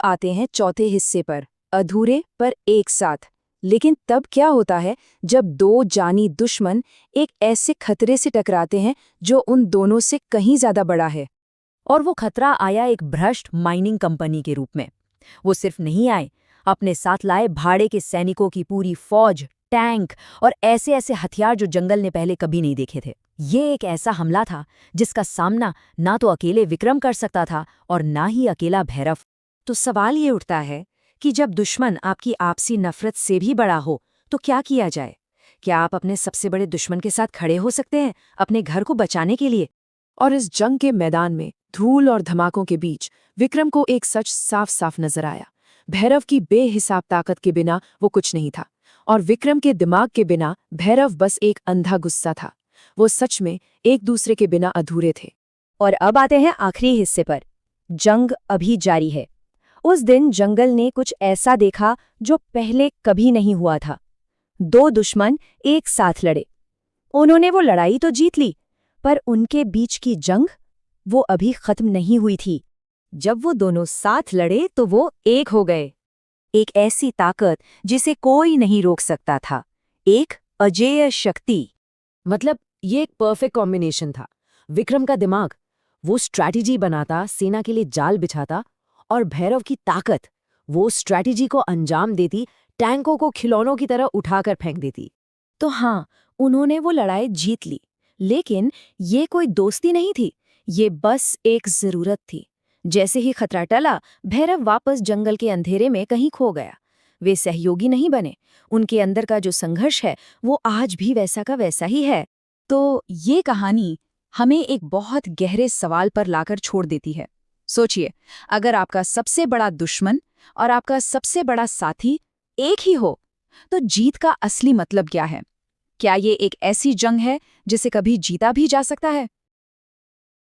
आते हैं चौथे हिस्से पर, अधूरे पर एक साथ। लेकिन तब क्या होता है जब दो जानी दुश्मन एक ऐसे खतरे से टकराते हैं जो उन दोनों से कहीं ज्यादा बड़ा है। और वो खतरा आया एक भ्रष्ट माइनिंग कंपनी के रूप में। वो सिर्फ नहीं आए, अपने साथ लाए भाड़े के सैनिकों की पूरी फौज, टैंक और ऐसे ऐसे हथियार जो जंगल ने पहले कभी नहीं देखे थे। ये एक ऐसा हमला था जिसका सामना ना तो अकेले विक्रम कर सकता था और ना ही अकेला भैरव। तो सवाल ये उठता है कि जब दुश्मन आपकी आपसी नफरत से भी बड़ा हो तो क्या किया जाए? क्या आप अपने सबसे बड़े दुश्मन के साथ खड़े हो सकते हैं अपने घर को बचाने के लिए? और इस जंग के मैदान में धूल और धमाकों के बीच विक्रम को एक सच साफ साफ नजर आया। भैरव की बेहिसाब ताकत के बिना वो कुछ नहीं था, और विक्रम के दिमाग के बिना भैरव बस एक अंधा गुस्सा था। वो सच में एक दूसरे के बिना अधूरे थे। और अब आते हैं आखिरी हिस्से पर। जंग अभी जारी है। उस दिन जंगल ने कुछ ऐसा देखा जो पहले कभी नहीं हुआ था। दो दुश्मन एक साथ लड़े। उन्होंने वो लड़ाई तो जीत ली, पर उनके बीच की जंग वो अभी खत्म नहीं हुई थी। जब वो दोनों साथ लड़े तो वो एक हो गए। एक ऐसी ताकत जिसे कोई नहीं रोक सकता था, एक अजेय शक्ति। मतलब ये एक परफेक्ट कॉम्बिनेशन था। विक्रम का दिमाग, वो स्ट्रैटेजी बनाता, सेना के लिए जाल बिछाता, और भैरव की ताकत, वो स्ट्रैटेजी को अंजाम देती, टैंकों को खिलौनों की तरह उठाकर फेंक देती। तो हाँ, उन्होंने वो लड़ाई जीत ली, लेकिन ये कोई दोस्ती नहीं थी, ये बस एक जरूरत थी। जैसे ही खतरा टला, भैरव वापस जंगल के अंधेरे में कहीं खो गया। वे सहयोगी नहीं बने। उनके अंदर का जो संघर्ष है वो आज भी वैसा का वैसा ही है। तो ये कहानी हमें एक बहुत गहरे सवाल पर लाकर छोड़ देती है। सोचिए, अगर आपका सबसे बड़ा दुश्मन और आपका सबसे बड़ा साथी एक ही हो, तो जीत का असली मतलब क्या है? क्या ये एक ऐसी जंग है जिसे कभी जीता भी जा सकता है,